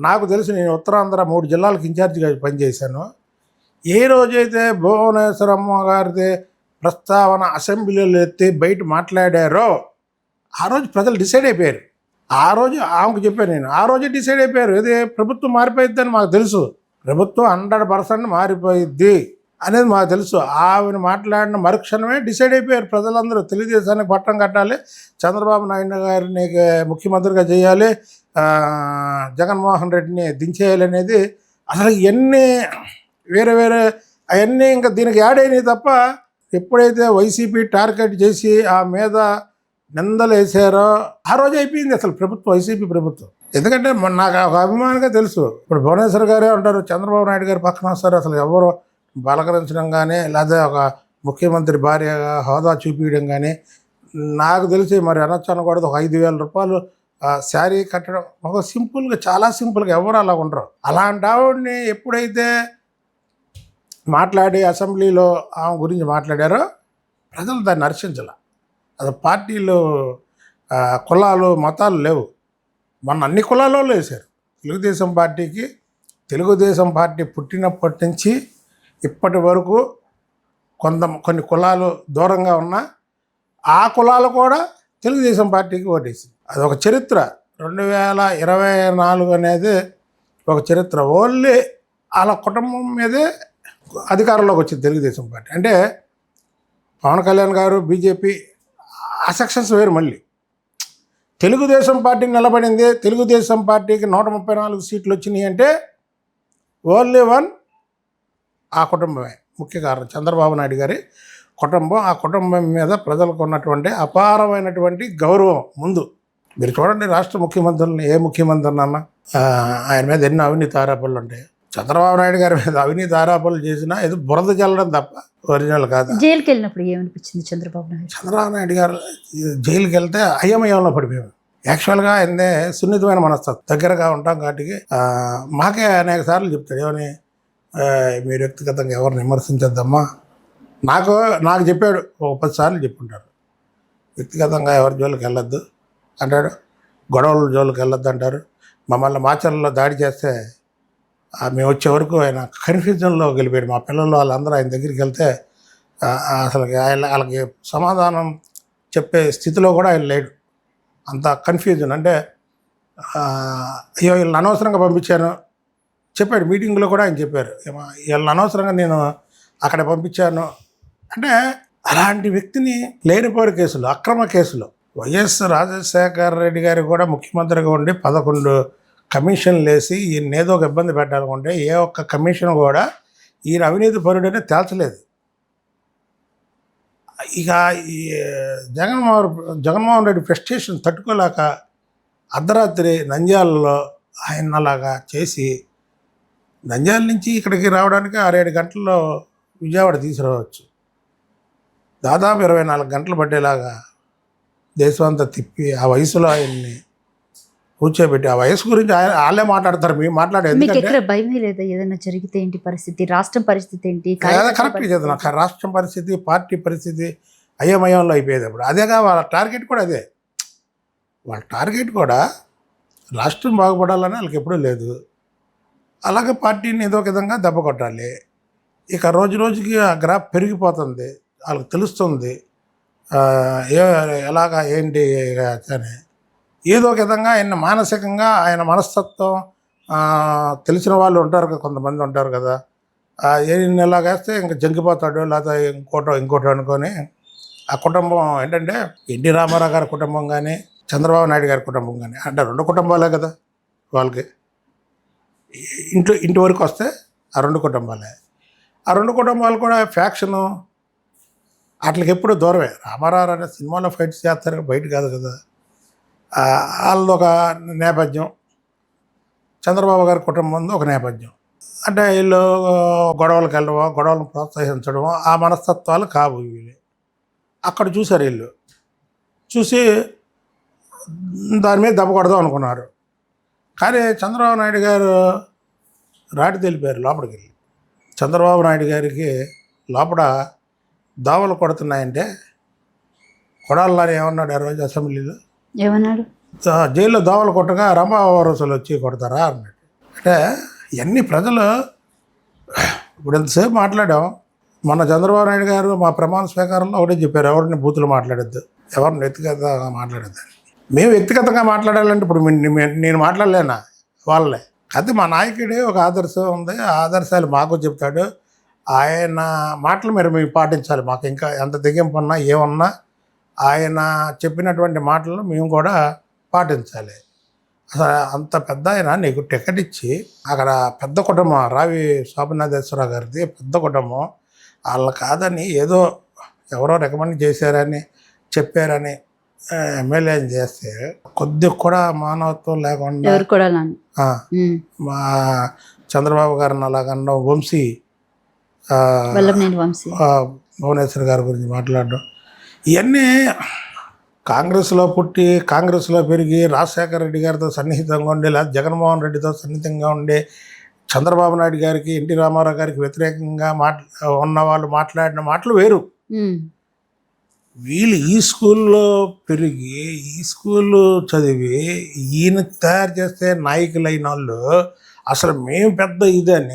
నాకు తెలిసి నేను ఉత్తరాంధ్ర 3 జిల్లాలకు ఇన్ఛార్జిగా పనిచేశాను. ఏ రోజైతే భువనేశ్వరమ్మ గారిది ప్రస్తావన అసెంబ్లీలో ఎత్తి బయట మాట్లాడారో ఆ రోజు ప్రజలు డిసైడ్ అయిపోయారు. ఆ రోజు ఆమెకు చెప్పాను నేను, ఆ రోజే డిసైడ్ అయిపోయారు. ఇది ప్రభుత్వం మారిపోయిద్దని మాకు తెలుసు, ప్రభుత్వం 100% మారిపోయిద్ది అనేది మాకు తెలుసు. ఆమెను మాట్లాడిన మరుక్షణమే డిసైడ్ అయిపోయారు ప్రజలందరూ. తెలుగుదేశానికి పట్టం కట్టాలి, చంద్రబాబు నాయుడు గారిని ముఖ్యమంత్రిగా చేయాలి, జగన్మోహన్ రెడ్డిని దించేయాలి అనేది. అసలు ఇవన్నీ వేరే అవన్నీ ఇంకా దీనికి యాడ్ అయినాయి తప్ప, ఎప్పుడైతే వైసీపీ టార్గెట్ చేసి ఆ మీద నిందలు వేసారో ఆ రోజు అయిపోయింది అసలు ప్రభుత్వం, వైసీపీ ప్రభుత్వం. ఎందుకంటే నాకు ఒక అభిమానంగా తెలుసు. ఇప్పుడు భువనేశ్వర్ గారే ఉంటారు, చంద్రబాబు నాయుడు గారు పక్కన వస్తారు. అసలు ఎవరు బలకరించడం కానీ, లేదా ఒక ముఖ్యమంత్రి భార్యగా హోదా చూపించడం కానీ నాకు తెలిసి మరి అనొచ్చు అనకూడదు. ఒక 5,000 రూపాయలు శారీ కట్టడం ఒక సింపుల్గా, చాలా సింపుల్గా, ఎవరు అలా ఉండరు. అలాంటి ఆవిడని ఎప్పుడైతే మాట్లాడి అసెంబ్లీలో ఆమె గురించి మాట్లాడారో ప్రజలు దాన్ని హర్షించాల. అది పార్టీలు, కులాలు, మతాలు లేవు. మొన్న అన్ని కులాల్లో వేశారు తెలుగుదేశం పార్టీకి. తెలుగుదేశం పార్టీ పుట్టినప్పటి నుంచి ఇప్పటి వరకు కొన్ని కులాలు దూరంగా ఉన్నా ఆ కులాలు కూడా తెలుగుదేశం పార్టీకి ఓటేసింది. అదొక చరిత్ర. 2024 అనేది ఒక చరిత్ర. ఓన్లీ వాళ్ళ కుటుంబం మీదే అధికారంలోకి వచ్చింది తెలుగుదేశం పార్టీ. అంటే పవన్ కళ్యాణ్ గారు, బీజేపీ ఆ సెక్షన్స్ వేరు. మళ్ళీ తెలుగుదేశం పార్టీ నిలబడింది. తెలుగుదేశం పార్టీకి 134 సీట్లు వచ్చినాయి అంటే ఓన్లీ వన్ ఆ కుటుంబమే ముఖ్య కారణం. చంద్రబాబు నాయుడు గారి కుటుంబం. ఆ కుటుంబం మీద ప్రజలకు ఉన్నటువంటి అపారమైనటువంటి గౌరవం. ముందు మీరు చూడండి, రాష్ట్ర ముఖ్యమంత్రులను, ఏ ముఖ్యమంత్రినన్నా ఆయన మీద ఎన్ని అవినీతి ఆరోపణలు ఉంటాయి. చంద్రబాబు నాయుడు గారి మీద అవినీతి ఆరోపణలు చేసినా ఏదో బురద చల్లడం తప్ప ఒరిజినల్ కాదు. జైలుకి వెళ్ళినప్పుడు ఏమనిపించింది చంద్రబాబు నాయుడు గారు జైలుకి వెళ్తే అయోమయంలో పడిపోయాము. యాక్చువల్గా ఆయనే సున్నితమైన మనస్తత్వం, దగ్గరగా ఉంటాం కాబట్టి మాకే అనేక సార్లు చెప్తాడు, ఏమని మీరు వ్యక్తిగతంగా ఎవరిని విమర్శించద్దమ్మా. నాకు చెప్పాడు, ఒక 10 సార్లు చెప్పుంటారు, వ్యక్తిగతంగా ఎవరి జోలికి వెళ్ళొద్దు అంటాడు, గొడవల జోలికి వెళ్ళొద్దు అంటారు. మమ్మల్ని మాచర్లలో దాడి చేస్తే మేము వచ్చే వరకు ఆయన కన్ఫ్యూజన్లో గెలిపాడు. మా పిల్లలు వాళ్ళందరూ ఆయన దగ్గరికి వెళ్తే అసలు వాళ్ళకి సమాధానం చెప్పే స్థితిలో కూడా ఆయన లేడు. అంత కన్ఫ్యూజన్. అంటే అయ్యో వీళ్ళని అనవసరంగా పంపించాను చెప్పాడు. మీటింగ్లో కూడా ఆయన చెప్పారు, వీళ్ళని అనవసరంగా నేను అక్కడ పంపించాను అంటే. అలాంటి వ్యక్తిని లేనిపోయిన కేసులు, అక్రమ కేసులు, వైఎస్ రాజశేఖర రెడ్డి గారు కూడా ముఖ్యమంత్రిగా ఉండి 11 కమిషన్లు వేసి ఈయన ఏదో ఒక ఇబ్బంది పెట్టాలనుకుంటే ఏ ఒక్క కమిషన్ కూడా ఈయన అవినీతి పరుడనే తేల్చలేదు. ఇక ఈ జగన్మోహన్ రెడ్డి ఫ్రస్ట్రేషన్ తట్టుకోలేక అర్ధరాత్రి నంద్యాలలో ఆయన అలాగా చేసి, నంద్యాల నుంచి ఇక్కడికి రావడానికి 6-7 గంటల్లో విజయవాడ తీసుకురావచ్చు. దాదాపు 24 గంటలు పట్టేలాగా దేశం అంతా తిప్పి ఆ వయసులో ఆయన్ని కూర్చోబెట్టి, ఆ వయసు గురించి వాళ్ళే మాట్లాడతారు, మేము మాట్లాడేది. భయమే లేదా ఏదైనా జరిగితే ఏంటి పరిస్థితి, రాష్ట్రం పరిస్థితి ఏంటి? కరెక్ట్ కదా, నాకు రాష్ట్రం పరిస్థితి, పార్టీ పరిస్థితి అయోమయంలో అయిపోయేది. అప్పుడు అదేగా వాళ్ళ టార్గెట్ కూడా అదే. వాళ్ళ టార్గెట్ కూడా రాష్ట్రం బాగుపడాలని వాళ్ళకి ఎప్పుడూ లేదు. అలాగే పార్టీని ఏదో విధంగా దెబ్బ కొట్టాలి. ఇక రోజు రోజుకి ఆ గ్రాఫ్ పెరిగిపోతుంది, వాళ్ళకి తెలుస్తుంది ఎలాగా ఏంటి అని. ఏదో ఒక విధంగా ఆయన మానసికంగా, ఆయన మనస్తత్వం తెలిసిన వాళ్ళు ఉంటారు కదా, కొంతమంది ఉంటారు కదా, ఎలాగేస్తే ఇంకా జంకిపోతాడు, లేదా ఇంకోటో అనుకొని ఆ కుటుంబం ఏంటంటే ఎన్టీ రామారావు గారి కుటుంబం కానీ, చంద్రబాబు నాయుడు గారి కుటుంబం కానీ, అంటే 2 కుటుంబాలే కదా వాళ్ళకి. ఇంటి వరకు వస్తే ఆ 2 కుటుంబాలే. ఆ 2 కుటుంబాలు కూడా ఫ్యాక్షను వాటికి ఎప్పుడు దూరమే. రామారావు అనే సినిమాలో ఫైట్స్ చేస్తారు, బయట కాదు కదా. వాళ్ళది ఒక నేపథ్యం, చంద్రబాబు గారి కుటుంబం ఒక నేపథ్యం. అంటే వీళ్ళు గొడవలకు వెళ్ళడమో, గొడవలను ప్రోత్సహించడమో ఆ మనస్తత్వాలు కావు వీళ్ళు. అక్కడ చూశారు, వీళ్ళు చూసి దాని మీద దెబ్బ కొడదాం అనుకున్నారు. కానీ చంద్రబాబు నాయుడు గారు రాటి తెలిపారు లోపలికి వెళ్ళి. చంద్రబాబు నాయుడు గారికి లోపల దోవలు కొడుతున్నాయంటే కొడాలని ఏమన్నాడు ఆ రోజు అసెంబ్లీలో? ఏమన్నాడు? జైల్లో దోవలు కొట్టగా రంభావరసులు వచ్చి కొడతారా అన్నాడు. అంటే ఇవన్నీ ప్రజలు ఇప్పుడు ఎంతసేపు మాట్లాడాం. మన చంద్రబాబు నాయుడు గారు మా ప్రమాణ స్వీకారంలో ఒకటే చెప్పారు, ఎవరిని బూతులు మాట్లాడద్దు, ఎవరిని వ్యక్తిగతంగా మాట్లాడద్దు. మేము వ్యక్తిగతంగా మాట్లాడాలంటే ఇప్పుడు నేను మాట్లాడలేనా వాళ్ళే. అయితే మా నాయకుడే ఒక ఆదర్శం ఉంది, ఆ ఆదర్శాలు మాకు చెప్తాడు. ఆయన మాటలు మేము పాటించాలి. మాకు ఇంకా ఎంత తెగింపు ఉన్నా ఏమన్నా ఆయన చెప్పినటువంటి మాటలను మేము కూడా పాటించాలి. అసలు అంత పెద్ద ఆయన నీకు టికెట్ ఇచ్చి అక్కడ పెద్ద కుటుంబం, రావి శోభనాథేశ్వరరావు గారిది పెద్ద కుటుంబం, వాళ్ళ కాదని ఏదో ఎవరో రికమెండ్ చేశారని చెప్పారని ఎమ్మెల్యేని చేస్తే కొద్దిగా కూడా మానవత్వం లేకుండా ఎవరు కూడా నాన్న? మా చంద్రబాబు గారిని అలాగన్నా వంశీ వల్లభనేని వంశీ భువనేశ్వర్ గారి గురించి మాట్లాడడం, ఇవన్నీ కాంగ్రెస్లో పుట్టి కాంగ్రెస్లో పెరిగి రాజశేఖర రెడ్డి గారితో సన్నిహితంగా ఉండి, లేదా జగన్మోహన్ రెడ్డితో సన్నిహితంగా ఉండి చంద్రబాబు నాయుడు గారికి ఎన్టీ రామారావు గారికి వ్యతిరేకంగా ఉన్న వాళ్ళు మాట్లాడిన మాటలు వేరు. వీళ్ళు ఈ స్కూల్లో పెరిగి ఈ స్కూల్లో చదివి ఈయన తయారు చేస్తే నాయకులైన వాళ్ళు అసలు మేము పెద్ద ఇదని